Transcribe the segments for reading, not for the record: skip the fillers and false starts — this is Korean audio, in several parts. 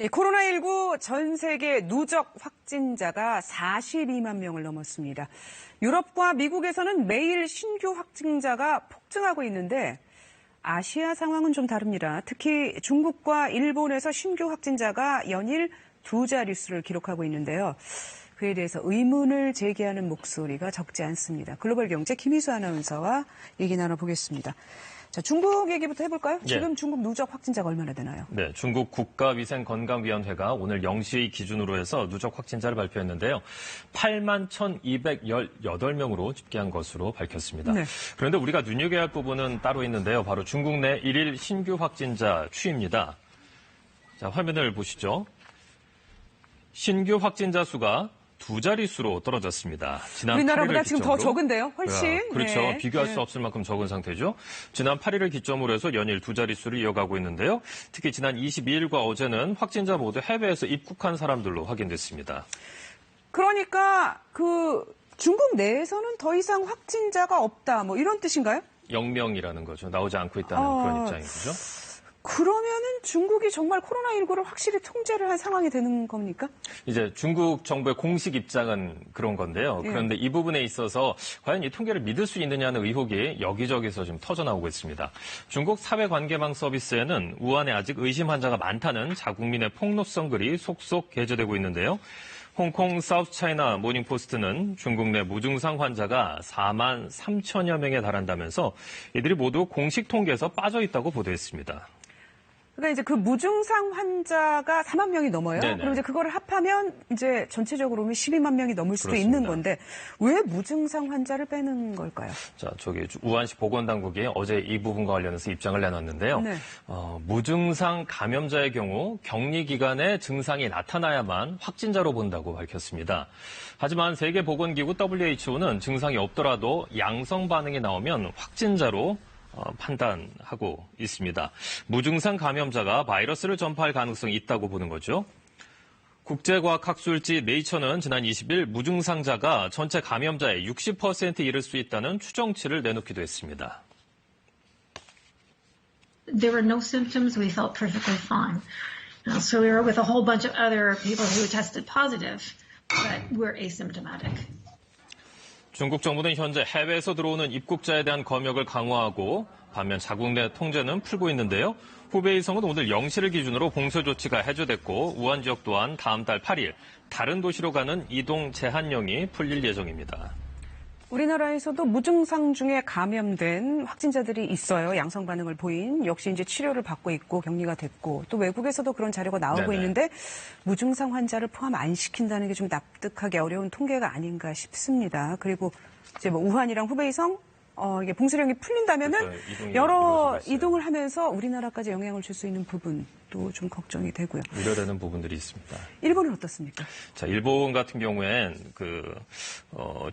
코로나19 전 세계 누적 확진자가 42만 명을 넘었습니다. 유럽과 미국에서는 매일 신규 확진자가 폭증하고 있는데 아시아 상황은 좀 다릅니다. 특히 중국과 일본에서 신규 확진자가 연일 두 자릿수를 기록하고 있는데요. 그에 대해서 의문을 제기하는 목소리가 적지 않습니다. 글로벌 경제 김희수 아나운서와 얘기 나눠보겠습니다. 자, 중국 얘기부터 해볼까요? 지금 네. 중국 누적 확진자가 얼마나 되나요? 네, 중국 국가위생건강위원회가 오늘 0시 기준으로 해서 누적 확진자를 발표했는데요. 8만 1,218명으로 집계한 것으로 밝혔습니다. 네. 그런데 우리가 눈여겨야 할 부분은 따로 있는데요. 바로 중국 내 1일 신규 확진자 추이입니다. 자, 화면을 보시죠. 신규 확진자 수가 두 자릿수로 떨어졌습니다. 지난 우리나라보다 8일을 지금 기점으로, 더 적은데요? 훨씬. 그렇죠. 네. 비교할 수 없을 만큼 적은 상태죠. 지난 8일을 기점으로 해서 연일 두 자릿수를 이어가고 있는데요. 특히 지난 22일과 어제는 확진자 모두 해외에서 입국한 사람들로 확인됐습니다. 그러니까 중국 내에서는 더 이상 확진자가 없다, 뭐 이런 뜻인가요? 영명이라는 거죠. 나오지 않고 있다는 그런 입장인 거죠. 그러면은 중국이 정말 코로나19를 확실히 통제를 한 상황이 되는 겁니까? 이제 중국 정부의 공식 입장은 그런 건데요. 그런데 이 부분에 있어서 과연 이 통계를 믿을 수 있느냐는 의혹이 여기저기서 지금 터져나오고 있습니다. 중국 사회관계망 서비스에는 우한에 아직 의심 환자가 많다는 자국민의 폭로성 글이 속속 게재되고 있는데요. 홍콩 사우스차이나 모닝포스트는 중국 내 무증상 환자가 4만 3천여 명에 달한다면서 이들이 모두 공식 통계에서 빠져 있다고 보도했습니다. 그러니까 이제 그 무증상 환자가 4만 명이 넘어요. 네네. 그럼 이제 그거를 합하면 이제 전체적으로 보면 12만 명이 넘을 수도 그렇습니다. 있는 건데 왜 무증상 환자를 빼는 걸까요? 자, 우한시 보건당국이 어제 이 부분과 관련해서 입장을 내놨는데요. 네. 무증상 감염자의 경우 격리 기간에 증상이 나타나야만 확진자로 본다고 밝혔습니다. 하지만 세계보건기구 WHO는 증상이 없더라도 양성 반응이 나오면 확진자로 판단하고 있습니다. 무증상 감염자가 바이러스를 전파할 가능성이 있다고 보는 거죠. 국제과학학술지 네이처는 지난 20일 무증상자가 전체 감염자의 60%에 이를 수 있다는 추정치를 내놓기도 했습니다. There were no symptoms. We felt perfectly fine. So we were with a whole bunch of other people who tested positive, but we're asymptomatic. 중국 정부는 현재 해외에서 들어오는 입국자에 대한 검역을 강화하고 반면 자국 내 통제는 풀고 있는데요. 후베이성은 오늘 0시를 기준으로 봉쇄 조치가 해제됐고 우한 지역 또한 다음 달 8일 다른 도시로 가는 이동 제한령이 풀릴 예정입니다. 우리나라에서도 무증상 중에 감염된 확진자들이 있어요. 양성 반응을 보인. 역시 이제 치료를 받고 있고 격리가 됐고 또 외국에서도 그런 자료가 나오고 네네. 있는데 무증상 환자를 포함 안 시킨다는 게 좀 납득하기 어려운 통계가 아닌가 싶습니다. 그리고 이제 뭐 우한이랑 후베이성 이게 봉쇄령이 풀린다면은 그렇죠. 여러 이동을 하면서 우리나라까지 영향을 줄 수 있는 부분도 좀 걱정이 되고요. 우려되는 부분들이 있습니다. 일본은 어떻습니까? 자, 일본 같은 경우엔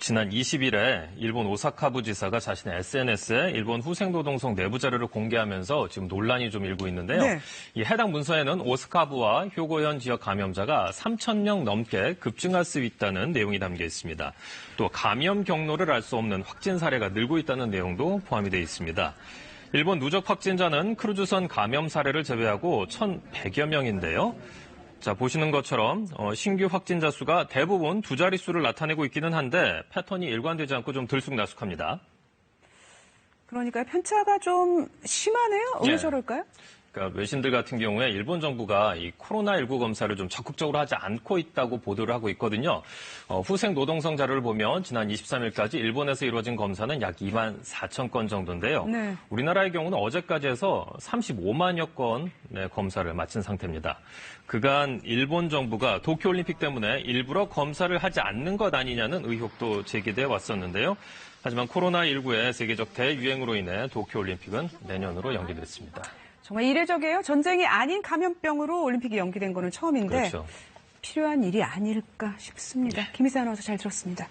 지난 20일에 일본 오사카부 지사가 자신의 SNS에 일본 후생노동성 내부 자료를 공개하면서 지금 논란이 좀 일고 있는데요. 네. 이 해당 문서에는 오사카부와 효고현 지역 감염자가 3,000명 넘게 급증할 수 있다는 내용이 담겨 있습니다. 또 감염 경로를 알 수 없는 확진 사례가 늘고 있다는 내용도 포함이 되어 있습니다. 일본 누적 확진자는 크루즈선 감염 사례를 제외하고 1,100여 명인데요. 자, 보시는 것처럼 신규 확진자 수가 대부분 두 자릿수를 나타내고 있기는 한데 패턴이 일관되지 않고 좀 들쑥날쑥합니다. 그러니까 편차가 좀 심하네요. 왜 네. 저럴까요? 그러니까 외신들 같은 경우에 일본 정부가 이 코로나19 검사를 좀 적극적으로 하지 않고 있다고 보도를 하고 있거든요. 후생 노동성 자료를 보면 지난 23일까지 일본에서 이루어진 검사는 약 2만 4천 건 정도인데요. 네. 우리나라의 경우는 어제까지 해서 35만여 건의 검사를 마친 상태입니다. 그간 일본 정부가 도쿄올림픽 때문에 일부러 검사를 하지 않는 것 아니냐는 의혹도 제기돼 왔었는데요. 하지만 코로나19의 세계적 대유행으로 인해 도쿄올림픽은 내년으로 연기됐습니다. 정말 이례적이에요. 전쟁이 아닌 감염병으로 올림픽이 연기된 거는 처음인데 그렇죠. 필요한 일이 아닐까 싶습니다. 김희수 아나운서 잘 들었습니다.